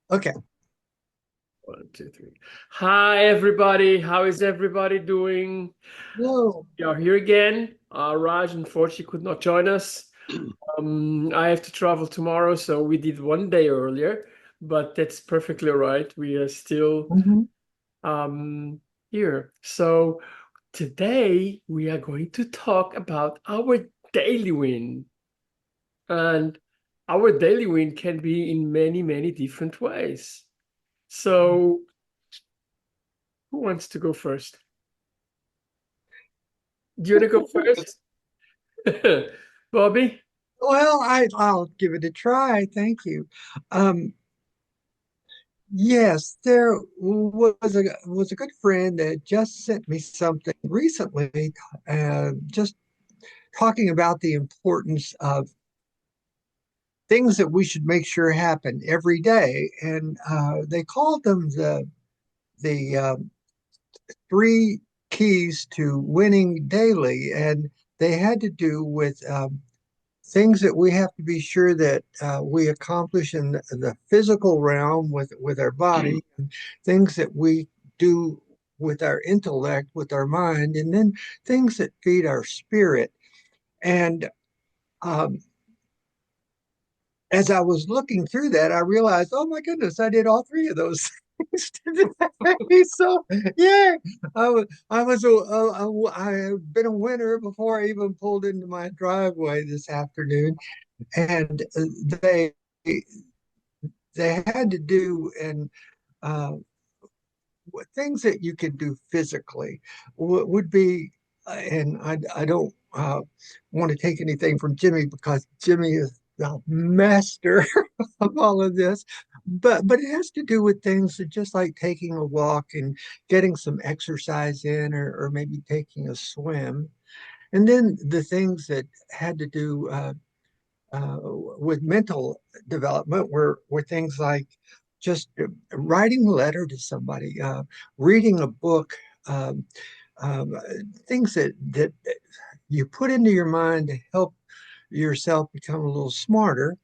Okay. 1, 2, 3. Hi, everybody. How is everybody doing? No. We are here again. Raj unfortunately could not join us. I have to travel tomorrow, so we did one day earlier, but that's perfectly all right. We are still Mhm. um, here. So today we are going to talk about our daily win. And our daily win can be in many, many different ways. So who wants to go first? Do you want to go first? Bobby? Well, I'll give it a try. Thank you. Um, yes, there was a good friend that just sent me something recently, just talking about the importance of things that we should make sure happen every day, and they called them the three keys to winning daily, and they had to do with things that we have to be sure that we accomplish in the physical realm with our body, and things that we do with our intellect, with our mind, and then things that feed our spirit. And um, as I was looking through that, I realized, oh my goodness, I did all three of those things today. So, yeah, I have been a winner before I even pulled into my driveway this afternoon, and they had to do and uh, things that you can do physically would be, and I don't want to take anything from Jimmy because Jimmy is the master of all of this, but it has to do with things that just like taking a walk and getting some exercise in, or maybe taking a swim, and then the things that had to do with mental development were things like just writing a letter to somebody, reading a book, um, um, things that you put into your mind to help yourself become a little smarter.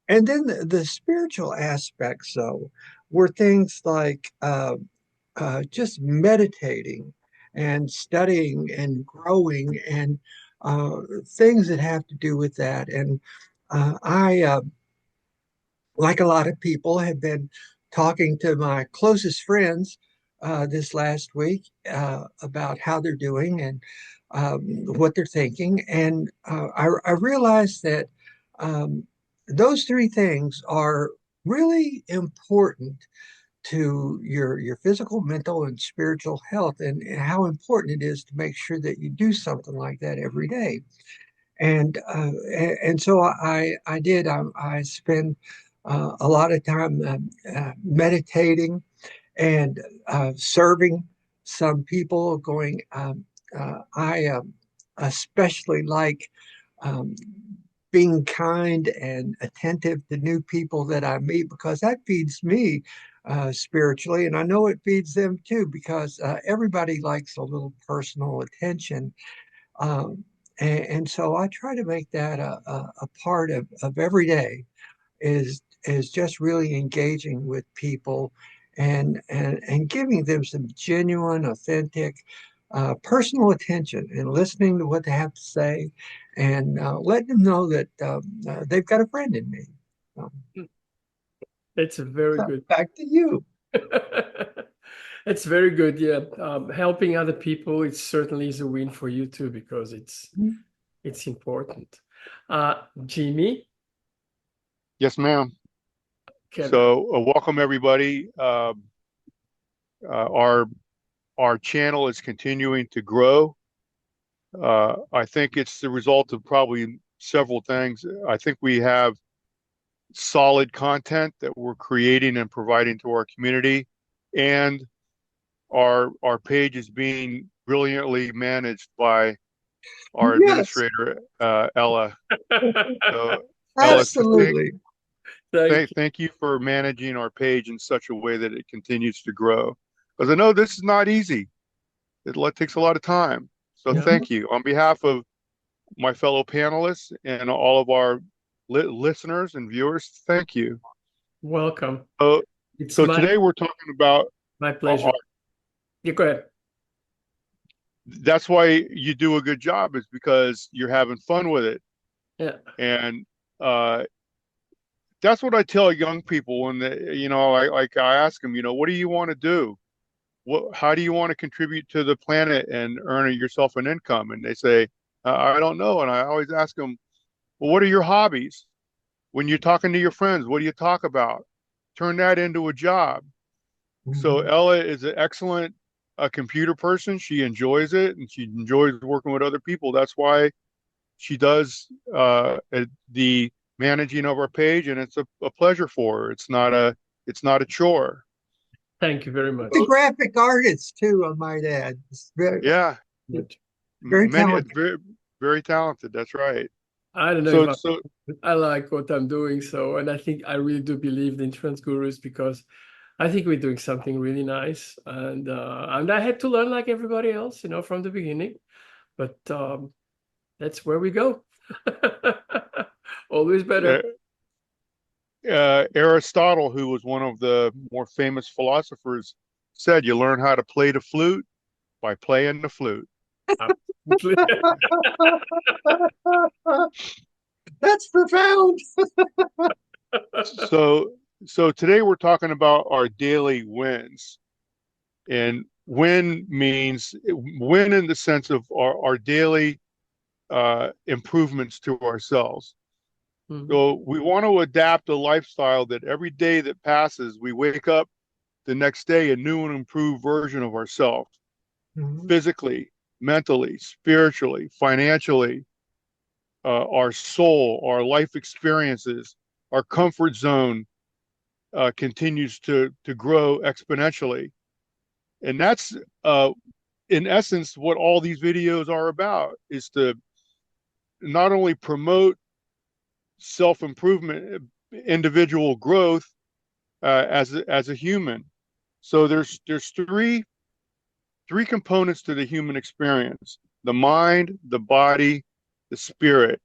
And then the spiritual aspects, though, were things like just meditating and studying and growing and things that have to do with that. And I, like a lot of people, have been talking to my closest friends this last week about how they're doing and what they're thinking. And I realized that um, those three things are really important to your physical, mental, and spiritual health, and how important it is to make sure that you do something like that every day. And so I did. I spend a lot of time meditating and serving some people. I especially like um, being kind and attentive to new people that I meet because that feeds me spiritually, and I know it feeds them too because everybody likes a little personal attention. Um, and so I try to make that a part of every day is just really engaging with people and giving them some genuine, authentic, personal attention and listening to what they have to say and letting them know that they've got a friend in me. Um, It's a very so good. back to you. It's very good. Yeah. Helping other people, it certainly is a win for you too, because it's important. Jimmy, Yes, ma'am. can So, welcome everybody. Our channel is continuing to grow. I think it's the result of probably several things. I think we have solid content that we're creating and providing to our community, and our page is being brilliantly managed by our Yes, administrator, Ella. So, Ella, absolutely. thank you. thank you for managing our page in such a way that it continues to grow. Because I know this is not easy. Takes a lot of time. So Yeah. Mhm. thank you. On behalf of my fellow panelists and all of our listeners and viewers, thank you. Welcome. So, It's so today we're talking about my our, pleasure. Yeah, go ahead. that's why you do a good job is because you're having fun with it. Yeah. And uh, that's what I tell young people when they, I ask them, what do you want to do? How do you want to contribute to the planet and earn yourself an income? And they say, I don't know. And I always ask them, well, what are your hobbies? When you're talking to your friends, what do you talk about? Turn that into a job. So Mhm. Ella is an excellent computer person. She enjoys it and she enjoys working with other people. That's why she does the managing of our page, and it's a pleasure for her. It's not a chore. Thank you very A much. graphic artist too, I might add. It's Yeah, very many talented. very very talented. That's right. I don't know if So so I like what I'm doing, so and I think I really do believe in trans gurus because I think we're doing something really nice, and I had to learn like everybody else, from the beginning. But that's where we go. Always uh, better. Aristotle, who was one of the more famous philosophers, said, "You learn how to play the flute by playing the flute." Absolutely. That's profound. So so today we're talking about our daily wins. And win in the sense of our daily improvements to ourselves. Mhm. So we want to adapt a lifestyle that every day that passes, we wake up the next day a new and improved version of ourselves, Mhm. physically, mentally, spiritually, financially, our soul, our life experiences, our comfort zone continues to grow exponentially. And that's in essence what all these videos are about, is to not only promote self-improvement, individual growth as a human. So there's three components to the human experience: the mind, the body, the spirit.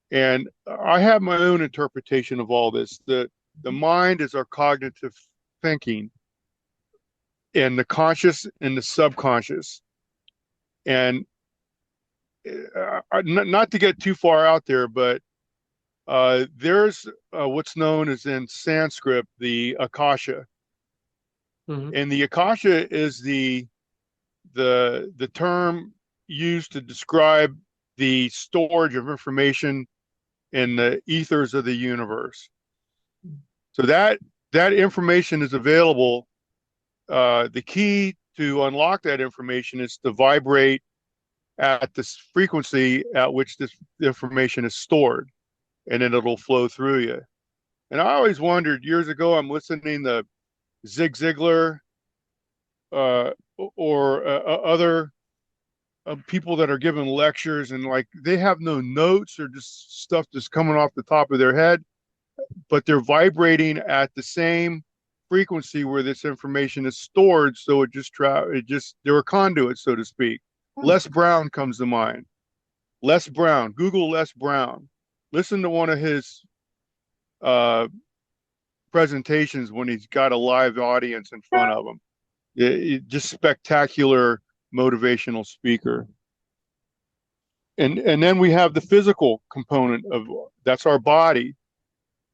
And I have my own interpretation of all this. The mind is our cognitive thinking, and the conscious and the subconscious. And not to get too far out there, but there's what's known as in Sanskrit the Akasha, Mhm. and the Akasha is the term used to describe the storage of information in the ethers of the universe. So that information is available. The key to unlock that information is to vibrate at this frequency at which this information is stored, and then it'll flow through you. And I always wondered years ago, I'm listening to Zig Ziglar uh, or other people that are giving lectures, and like they have no notes or just stuff just coming off the top of their head, but they're vibrating at the same frequency where this information is stored. So they're a conduit, so to speak. Les Brown comes to mind. Les Brown, Google Les Brown. Listen to one of his uh, presentations when he's got a live audience in front of him. Just spectacular motivational speaker. And then we have the physical component of that's our body.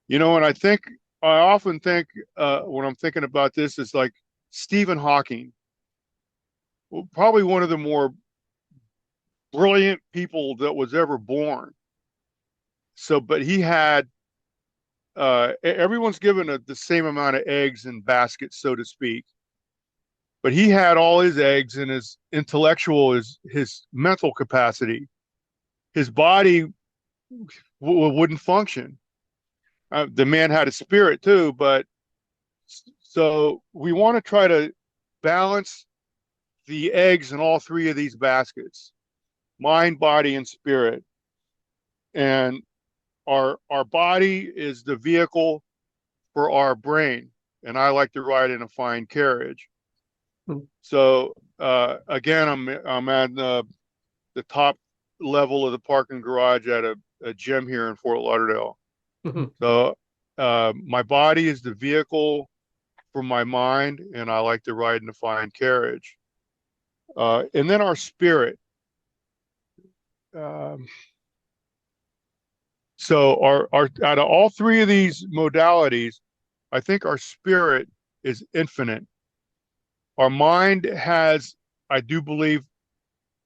And I often think when I'm thinking about this is like Stephen Hawking, probably one of the more brilliant people that was ever born. So, but he had everyone's given the same amount of eggs in baskets, so to speak. But he had all his eggs in his intellectual, his mental capacity. His body wouldn't function. The man had a spirit too, but so we want to try to balance the eggs in all three of these baskets: mind, body, and spirit. And our body is the vehicle for our brain, and I like to ride in a fine carriage. Mhm. So again, I'm at the top level of the parking garage at a gym here in Fort Lauderdale. Mhm. So My body is the vehicle for my mind, and I like to ride in a fine carriage. And then our spirit. Um, so our out of all three of these modalities, I think our spirit is infinite. Our mind has, I do believe,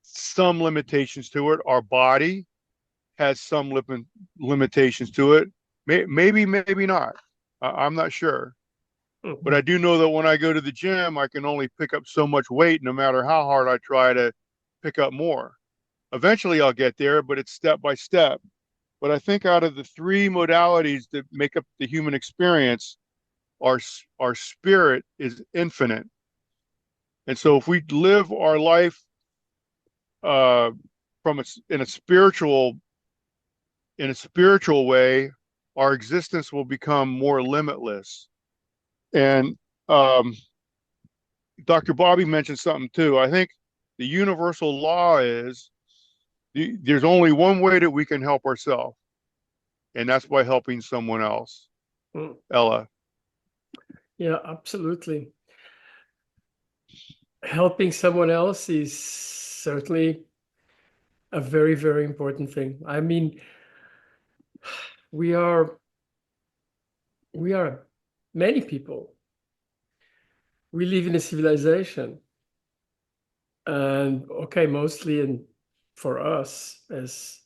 some limitations to it. Our body has some limitations to it. Maybe, maybe not. I'm not sure. But I do know that when I go to the gym, I can only pick up so much weight, no matter how hard I try to pick up more. Eventually, I'll get there, but it's step by step. But I think out of the three modalities that make up the human experience, our our spirit is infinite. And so, if we live our life uh, from in a spiritual way, our existence will become more limitless. And um, Dr. Bobby mentioned something too. I think the universal law is there's only one way that we can help ourselves, and that's by helping someone else. Mm. Ella. Yeah, absolutely. Helping someone else is certainly a very, very important thing. I mean, we are many people. We live in a civilization, and okay, mostly in for us as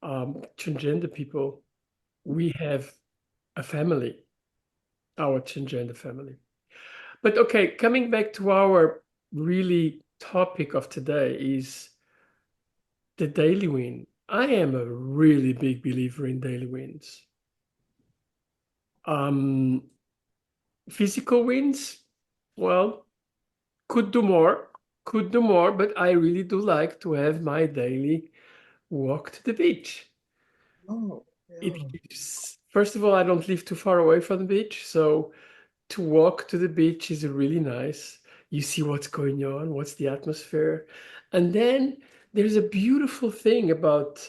transgender people, we have a family, our transgender family. But okay, coming back to our really topic of today is the daily win. I am a really big believer in daily wins. Um, Physical wins, well, could do more, but I really do like to have my daily walk to the beach. Oh, It yeah. gives, first of all, I don't live too far away from the beach, so to walk to the beach is really nice. You see what's going on, what's the atmosphere. And then there's a beautiful thing about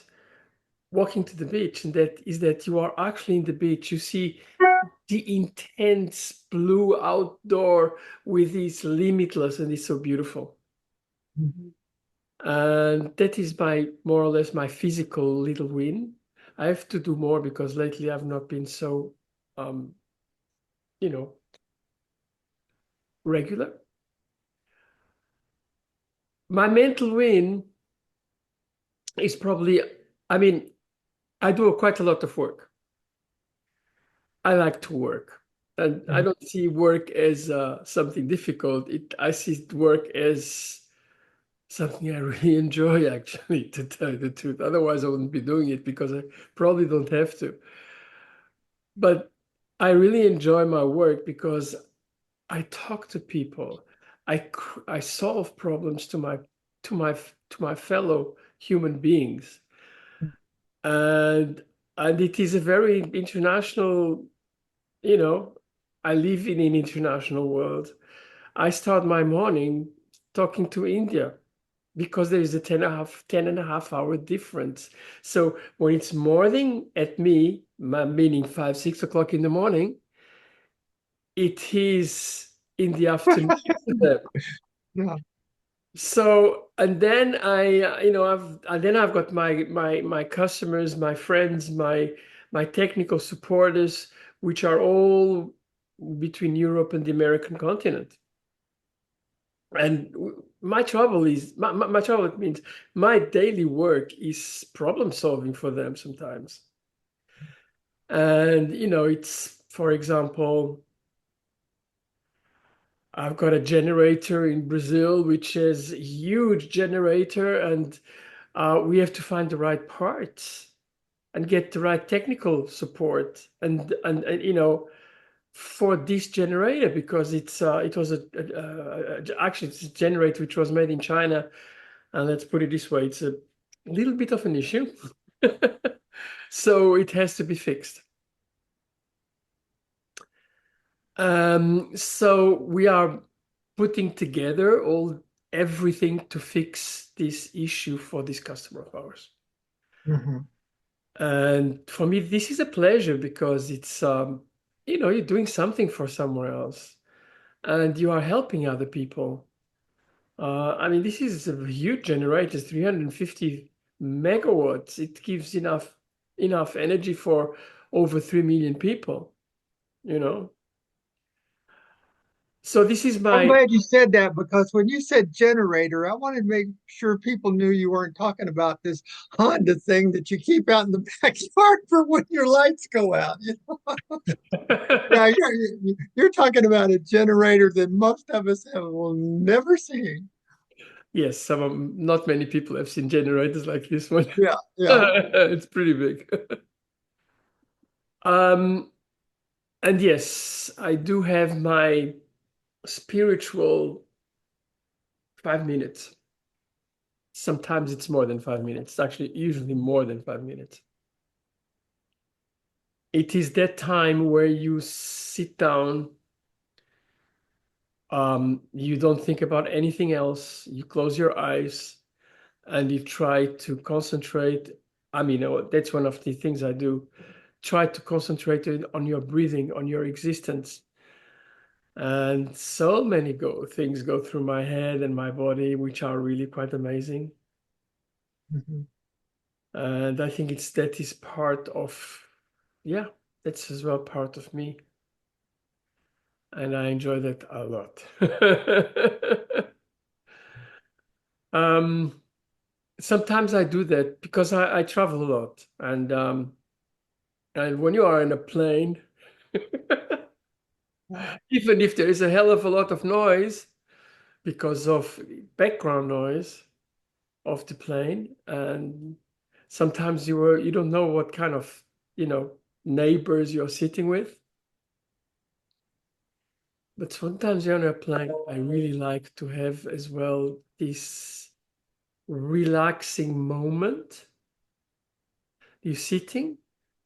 walking to the beach, and that is that you are actually in the beach. You see the intense blue outdoor with this limitless, and it's so beautiful. Mhm. And that is my more or less my physical little win. I have to do more because lately I've not been so um, you know, regular. My mental win is probably, I mean, I do quite a lot of work. I like to work. And I Mhm. don't see work as something difficult. I see work as something I really enjoy, actually, to tell you the truth. Otherwise, I wouldn't be doing it because I probably don't have to. But I really enjoy my work because I talk to people. I solve problems to my fellow human beings. And it is a very international, you know, I live in an international world. I start my morning talking to India because there is a 10 and a half hour difference. So when it's morning at me, meaning 5, 6 o'clock in the morning, it is in the afternoon to them. Yeah. So, and then I've got my customers, my friends, my technical supporters, which are all between Europe and the American continent. And my trouble, it means my daily work is problem solving for them sometimes. And it's, for example, I've got a generator in Brazil, which is a huge generator, and we have to find the right parts and get the right technical support and for this generator because it was actually it's a generator which was made in China, and let's put it this way, it's a little bit of an issue. So it has to be fixed. So we are putting together everything to fix this issue for this customer of ours. Mhm. And for me, this is a pleasure because it's, you're doing something for someone else and you are helping other people. I mean, this is a huge generator, 350 megawatts. It gives enough energy for over 3 million people, you know. So this is I'm my glad you said that because when you said generator, I wanted to make sure people knew you weren't talking about this Honda thing that you keep out in the backyard for when your lights go out. Yeah, you're talking about a generator that most of us will never see. yes, not many people have seen generators like this one. Yeah, yeah. It's pretty big. Um, and yes, I do have my spiritual 5 minutes. Sometimes it's more than 5 minutes. It's actually usually more than 5 minutes. It is that time where you sit down, you don't think about anything else, you close your eyes and you try to concentrate. I mean, that's one of the things I do. Try to concentrate on your breathing, on your existence. And so many things go through my head and my body, which are really quite amazing. Mhm. And I think that is part of, yeah, that's as well part of me. And I enjoy that a lot. um, Sometimes I do that because I travel a lot. And when you are in a plane, even if there is a hell of a lot of noise because of background noise of the plane, and sometimes you don't know what kind of, you know, neighbors you're sitting with. But sometimes you're on a plane, I really like to have as well this relaxing moment. You're sitting,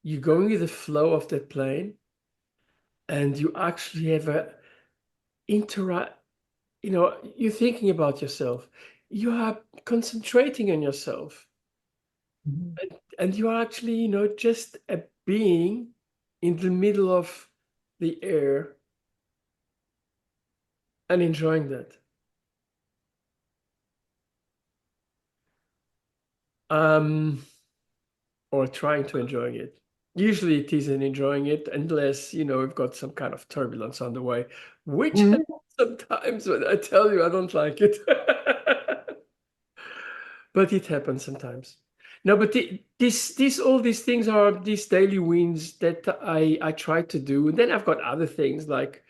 you're going with the flow of that plane, and you actually have a interact. You're thinking about yourself. You are concentrating on yourself, Mhm. and you are actually, just a being in the middle of the air and enjoying that. Um, or trying to enjoy it. Usually it isn't enjoying it unless, we've got some kind of turbulence on the way, which Mhm. sometimes when I tell you I don't like it. But it happens sometimes. No, but all these things are these daily wins that I try to do. And then I've got other things like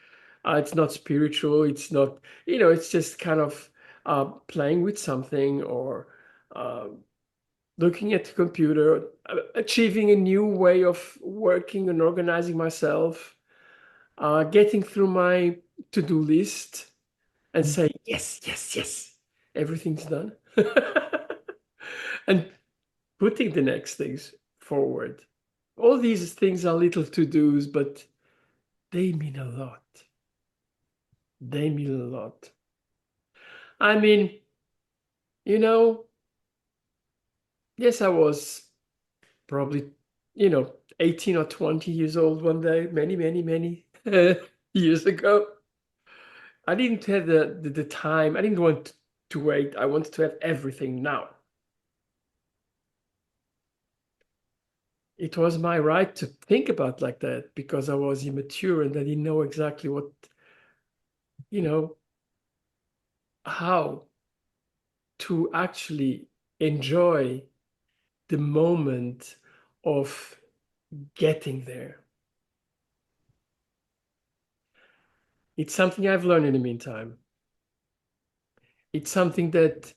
it's not spiritual, it's not, it's just kind of playing with something or uh, looking at the computer, achieving a new way of working and organizing myself, getting through my to-do list and say, yes, yes, yes, everything's done. And putting the next things forward. All these things are little to-dos, but they mean a lot. They mean a lot. I mean, you know, yes, I was probably, 18 or 20 years old one day, many, many, many years ago. I didn't have the time. I didn't want to wait. I wanted to have everything now. It was my right to think about like that because I was immature and I didn't know exactly what, you know, how to actually enjoy the moment of getting there. It's something I've learned in the meantime. It's something that,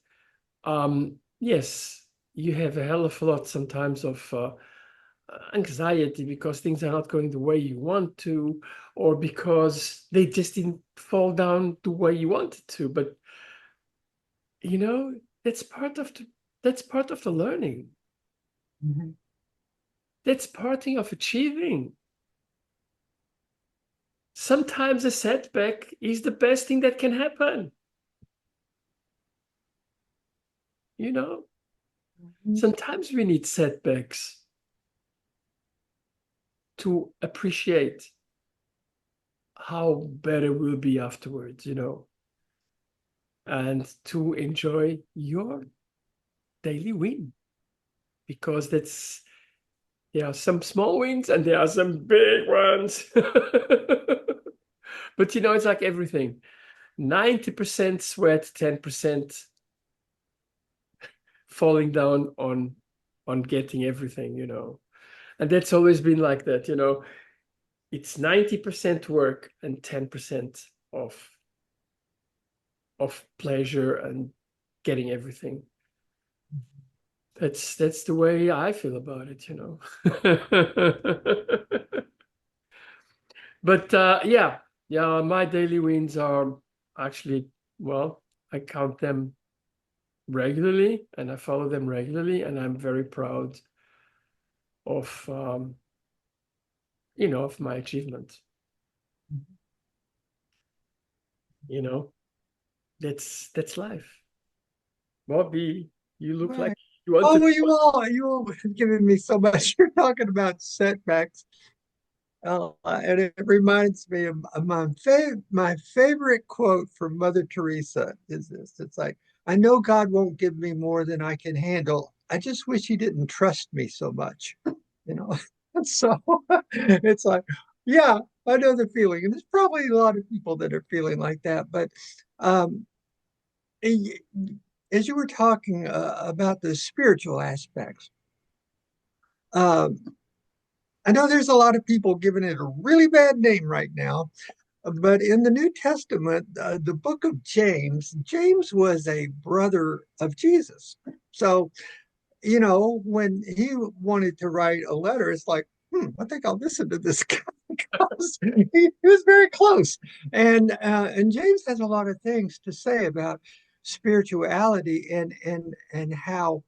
yes, you have a hell of a lot sometimes of anxiety because things are not going the way you want to, or because they just didn't fall down the way you wanted to. But you know, that's part of the learning. Mhm. That's part of achieving. Sometimes a setback is the best thing that can happen. You know, Mhm. sometimes we need setbacks. to appreciate how better we'll be afterwards, and to enjoy your daily win, because there are some small wins and there are some big ones. But it's like everything. 90% sweat, 10% falling down on getting everything. And that's always been like that. It's 90% work and 10% of pleasure and getting everything. That's the way I feel about it. But yeah, my daily wins are actually, well, I count them regularly and I follow them regularly, and I'm very proud of of my achievement. That's life. Bobby, you look like Right. you want Oh, to. well, you all have given me so much. You're talking about setbacks. And it reminds me of my favorite quote from Mother Teresa is this. It's like, I know God won't give me more than I can handle. I just wish he didn't trust me so much. You know, so it's like, yeah, I know the feeling. And there's probably a lot of people that are feeling like that. But um, as you were talking about the spiritual aspects, um, I know there's a lot of people giving it a really bad name right now, but in the New Testament, the book of James, James was a brother of Jesus. So, when he wanted to write a letter, it's like, I think I'll listen to this guy because he was very close. And James has a lot of things to say about spirituality and how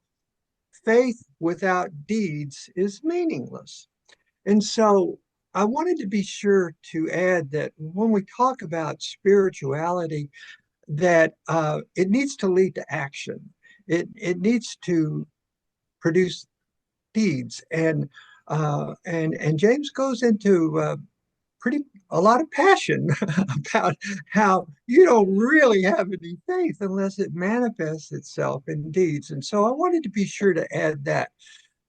faith without deeds is meaningless. And so I wanted to be sure to add that when we talk about spirituality, that it needs to lead to action. It needs to produce deeds, and James goes into pretty a lot of passion about how you don't really have any faith unless it manifests itself in deeds. And so I wanted to be sure to add that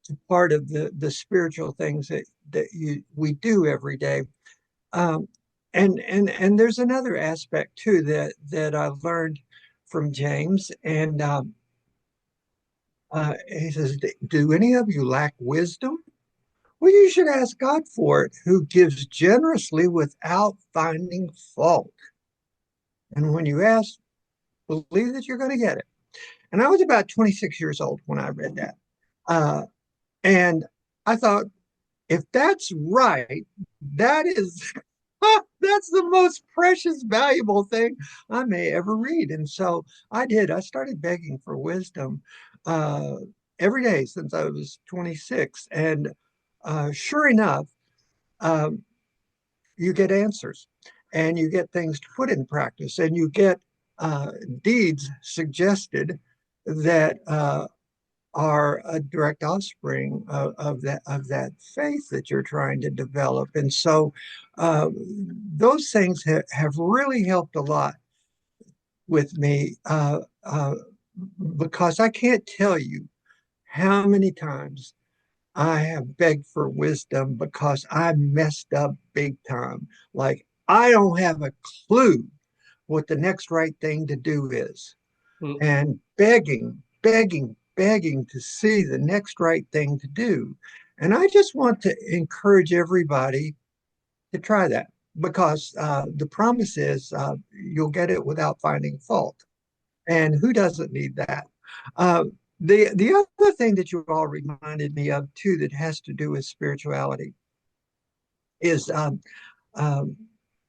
to part of the spiritual things that we do every day. Um, and there's another aspect too that I've learned from James, and he says, "Do any of you lack wisdom? Well, you should ask God for it, who gives generously without finding fault. And when you ask, believe that you're going to get it." And I was about 26 years old when I read that, uh, and I thought, if that's right, that is that's the most precious, valuable thing I may ever read. And so I did. I started begging for wisdom uh, every day since I was 26. And sure enough, um, you get answers and you get things to put in practice and you get deeds suggested that are a direct offspring of that faith that you're trying to develop. And so those things have really helped a lot with me because I can't tell you how many times I have begged for wisdom because I messed up big time. Like, I don't have a clue what the next right thing to do is, Mm, and begging to see the next right thing to do. And I just want to encourage everybody to try that because the promise is you'll get it without finding fault. And who doesn't need that? Uh, the other thing that you all reminded me of too that has to do with spirituality is um,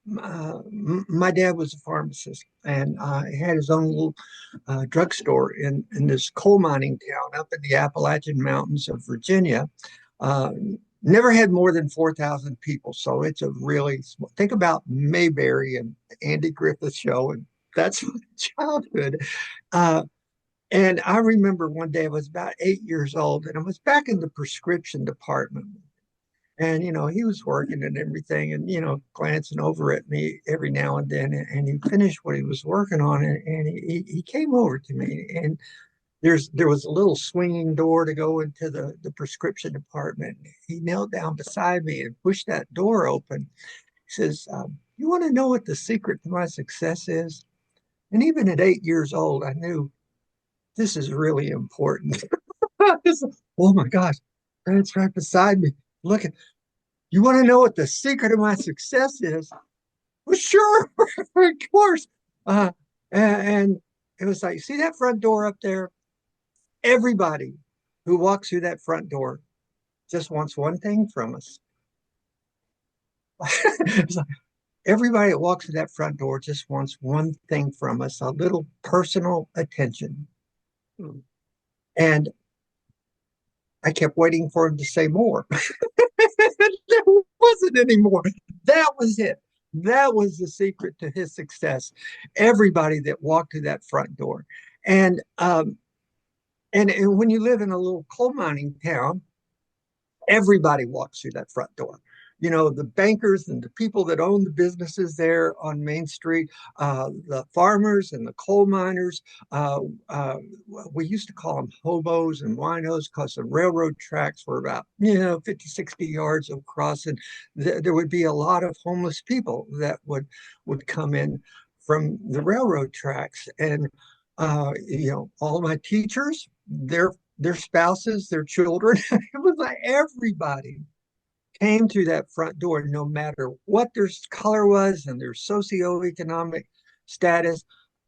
my dad was a pharmacist and he had his own little drugstore in this coal mining town up in the Appalachian Mountains of Virginia. Uh, Never had more than 4,000 people. So it's a really think about Mayberry and Andy Griffith show. And that's my childhood. Uh, and I remember one day I was about 8 years old and I was back in the prescription department. And, he was working and everything and, glancing over at me every now and then. And he finished what he was working on and he came over to me. And there was a little swinging door to go into the prescription department. He knelt down beside me and pushed that door open. He says, "You want to know what the secret to my success is?" And even at 8 years old, I knew this is really important. Oh my gosh, that's right beside me. Look at, you want to know what the secret of my success is? Well, sure, of course. Uh, and it was like, see that front door up there? Everybody who walks through that front door just wants one thing from us. It's like, everybody that walks through that front door just wants one thing from us, a little personal attention. Hmm. And I kept waiting for him to say more. There wasn't any more. That was it. That was the secret to his success. Everybody that walked through that front door. And and when you live in a little coal mining town, everybody walks through that front door. The bankers and the people that own the businesses there on Main Street, the farmers and the coal miners. Uh, uh, we used to call them hobos and winos because the railroad tracks were about, 50, 60 yards across. And there would be a lot of homeless people that would come in from the railroad tracks. And, all my teachers, their spouses, their children. It was like everybody came through that front door, no matter what their color was and their socioeconomic status.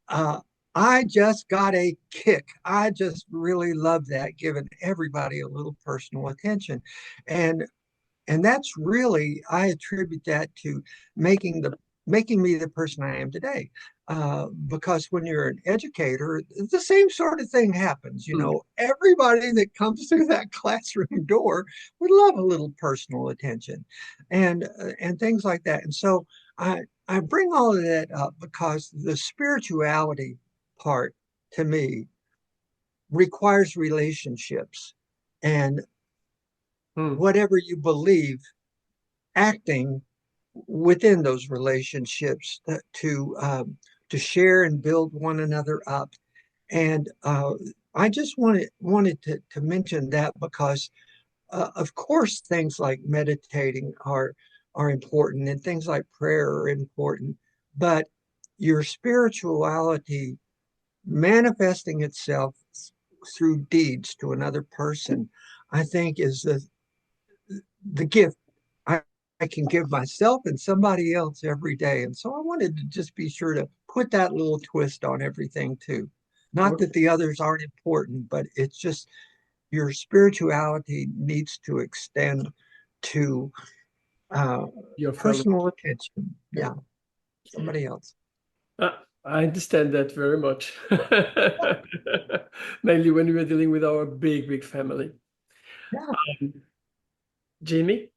Uh, I just got a kick. I just really love that, giving everybody a little personal attention. And and that's really, I attribute that to making me the person I am today. Because when you're an educator, the same sort of thing happens. Hmm. Everybody that comes through that classroom door would love a little personal attention, and things like that. And so I bring all of that up because the spirituality part, to me, requires relationships, and Hmm. whatever you believe, acting within those relationships to share and build one another up. And I just wanted to mention that because, of course, things like meditating are important, and things like prayer are important, but your spirituality manifesting itself through deeds to another person, I think, is the gift I, I can give myself and somebody else every day. And so I wanted to just be sure to put that little twist on everything too. Not that the others aren't important, but it's just your spirituality needs to extend to Your fellow. personal attention. Yeah. Yeah, somebody else. Uh, I understand that very much. Mainly when we are dealing with our big, big family. Yeah. Jamie?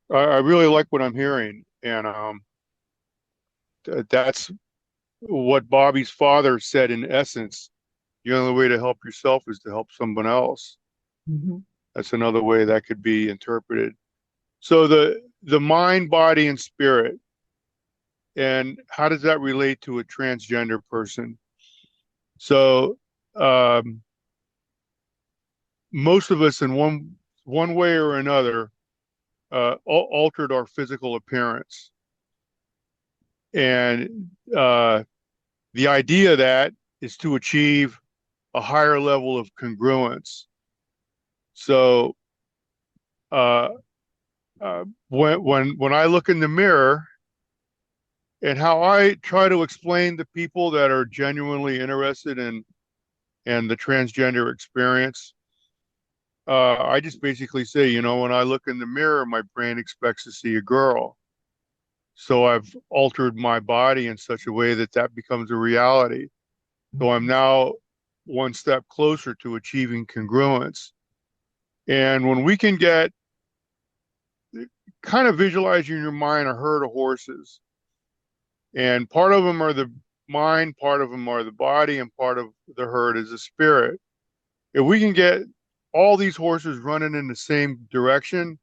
I really like what I'm hearing, and that's what Bobby's father said. In essence, the only way to help yourself is to help someone else. Mhm. That's another way that could be interpreted. So the mind, body, and spirit, and how does that relate to a transgender person? So um, most of us, in one way or another, altered our physical appearance, and the idea of that is to achieve a higher level of congruence. So uh, when I look in the mirror, and how I try to explain to people that are genuinely interested in the transgender experience, I just basically say, when I look in the mirror, my brain expects to see a girl. So I've altered my body in such a way that that becomes a reality. So I'm now one step closer to achieving congruence. And when we can get kind of visualizing in your mind a herd of horses, and part of them are the mind, part of them are the body, and part of the herd is the spirit. If we can get all these horses running in the same direction,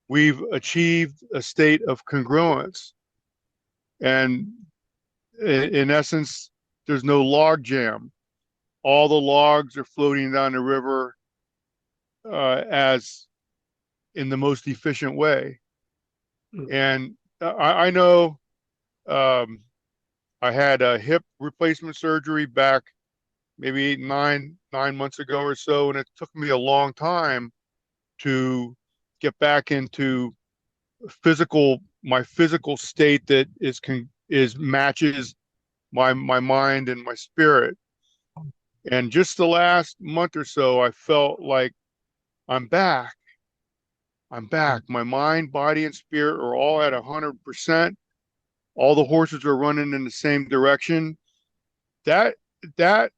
we've achieved a state of congruence. And in essence, there's no log jam. All the logs are floating down the river as in the most efficient way. Mm. And I know I had a hip replacement surgery back maybe 9 months ago or so, and it took me a long time to get back into my physical state that is matches my mind and my spirit. And just the last month or so, I felt like I'm back. I'm back. My mind, body, and spirit are all at 100%. All the horses are running in the same direction. That that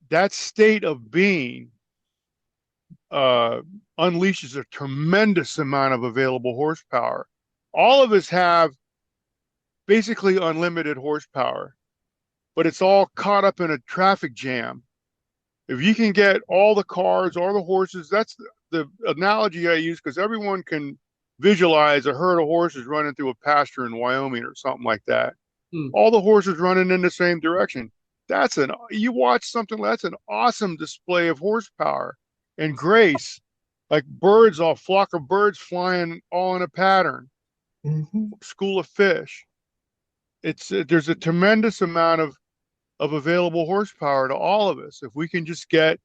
that state of being uh, unleashes a tremendous amount of available horsepower. All of us have basically unlimited horsepower, but it's all caught up in a traffic jam. If you can get all the cars, all the horses, that's the analogy I use because everyone can visualize a herd of horses running through a pasture in Wyoming or something like that. Mm. All the horses running in the same direction. You watch something that's an awesome display of horsepower and grace, like birds, a flock of birds flying all in a pattern, Mm-hmm. school of fish. There's a tremendous amount of available horsepower to all of us if we can just get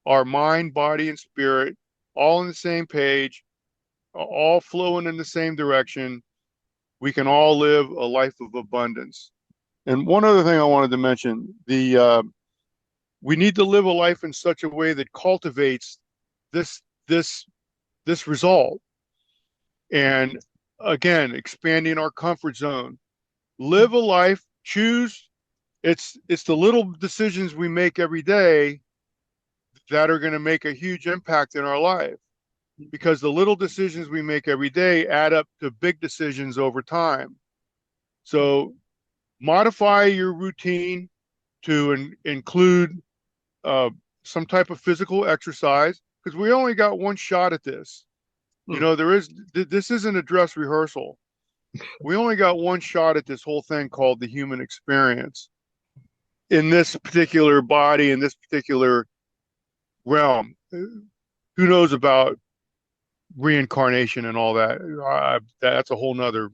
our mind, body, and spirit all on the same page, all flowing in the same direction. We can all live a life of abundance. And one other thing I wanted to mention, we need to live a life in such a way that cultivates this this this result. And again, expanding our comfort zone. Live a life, choose. It's the little decisions we make every day that are going to make a huge impact in our life because the little decisions we make every day add up to big decisions over time. So modify your routine to include uh, some type of physical exercise because we only got one shot at this. You Mm. know, this isn't a dress rehearsal. We only got one shot at this whole thing called the human experience in this particular body, in this particular realm. Who knows about reincarnation and all that? That's a whole nother,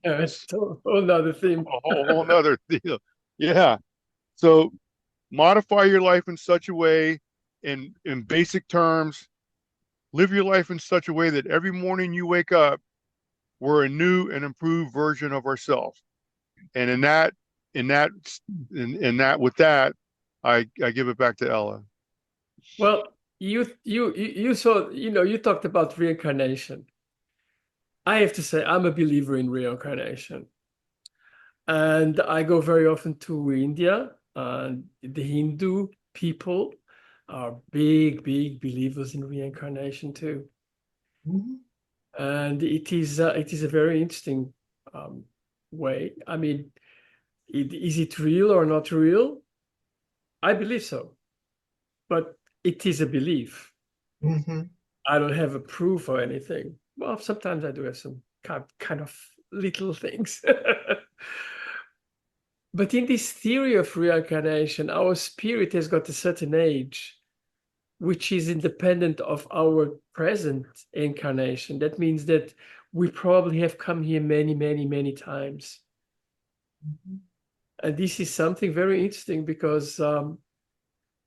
It's a whole nother theme. whole nother deal. Yeah. So modify your life in such a way, in basic terms, live your life in such a way that every morning you wake up, we're a new and improved version of ourselves. And in that, with that, I give it back to Ella. Well, you saw, you talked about reincarnation. I have to say, I'm a believer in reincarnation. And I go very often to India, and the Hindu people are big, big believers in reincarnation too. Mm-hmm. And it is a very interesting way. I mean, is it real or not real? I believe so, but it is a belief. Mm-hmm. I don't have a proof or anything. Well, sometimes I do have some kind of little things. But in this theory of reincarnation, our spirit has got a certain age, which is independent of our present incarnation. That means that we probably have come here many, many, many times. And this is something very interesting because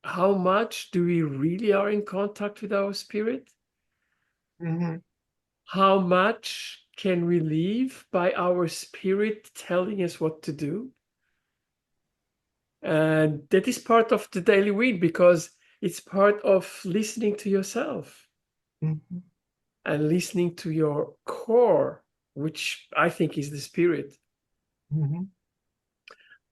how much do we really are in contact with our spirit? Mm-hmm. How much can we live by our spirit telling us what to do? And that is part of the daily win because it's part of listening to yourself Mm-hmm. and listening to your core, which I think is the spirit. Mm-hmm.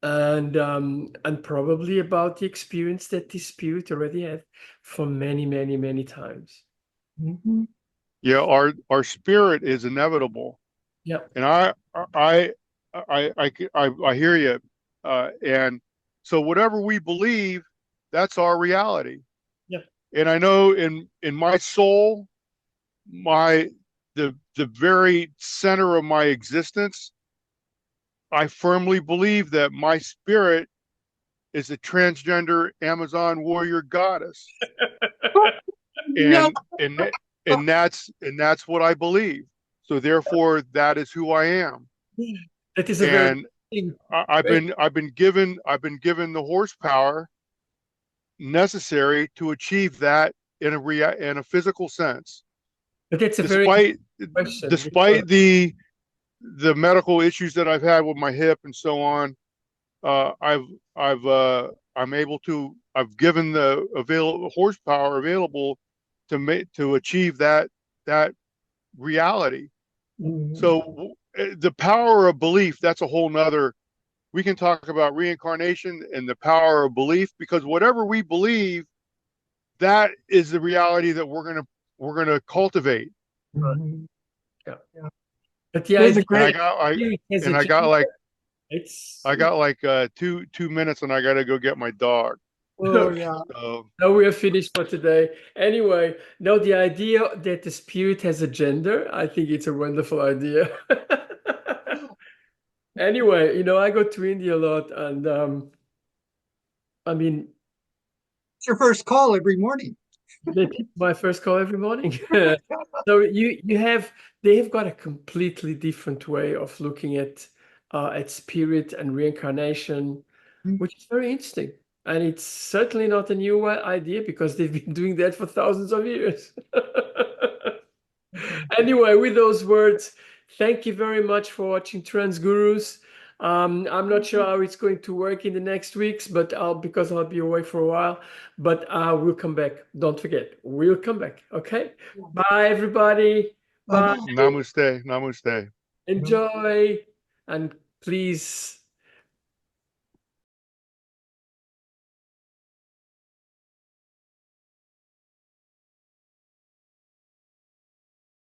And probably about the experience that this spirit already had for many, many, many times. Mm-hmm. Yeah, our spirit is inevitable, Yeah, and I hear you, and so whatever we believe, that's our reality. yeah. And I know in my soul, my the very center of my existence, I firmly believe that my spirit is a transgender Amazon warrior goddess, No. and that's what I believe. So therefore, that is who I am. That is a very And interesting- I've been given the horsepower necessary to achieve that in a physical sense. but that's a very Despite interesting question because despite the medical issues that I've had with my hip and so on, I'm able to, I've given the available horsepower available to achieve that reality. Mhm. So the power of belief, that's a whole nother, we can talk about reincarnation and the power of belief, because whatever we believe, that is the reality that we're gonna cultivate. Mhm. yeah. Yeah. But the There's a idea And I great, got I spirit has a and I got gender, like it's I got like 2 minutes and I gotta go get my dog. oh yeah. So now we are finished for today. Anyway, no, the idea that the spirit has a gender, I think it's a wonderful idea. Anyway, I go to India a lot, and I mean, It's your first call every morning. they pick my first call every morning. So they've got a completely different way of looking at spirit and reincarnation, which is very interesting. And it's certainly not a new idea because they've been doing that for thousands of years. Anyway, with those words, thank you very much for watching Trans Gurus. I'm not sure how it's going to work in the next weeks, but because I'll be away for a while. But we'll come back. Don't forget, we'll come back. Okay. Bye, everybody. Bye. Bye-bye. namaste, namaste. Enjoy, and please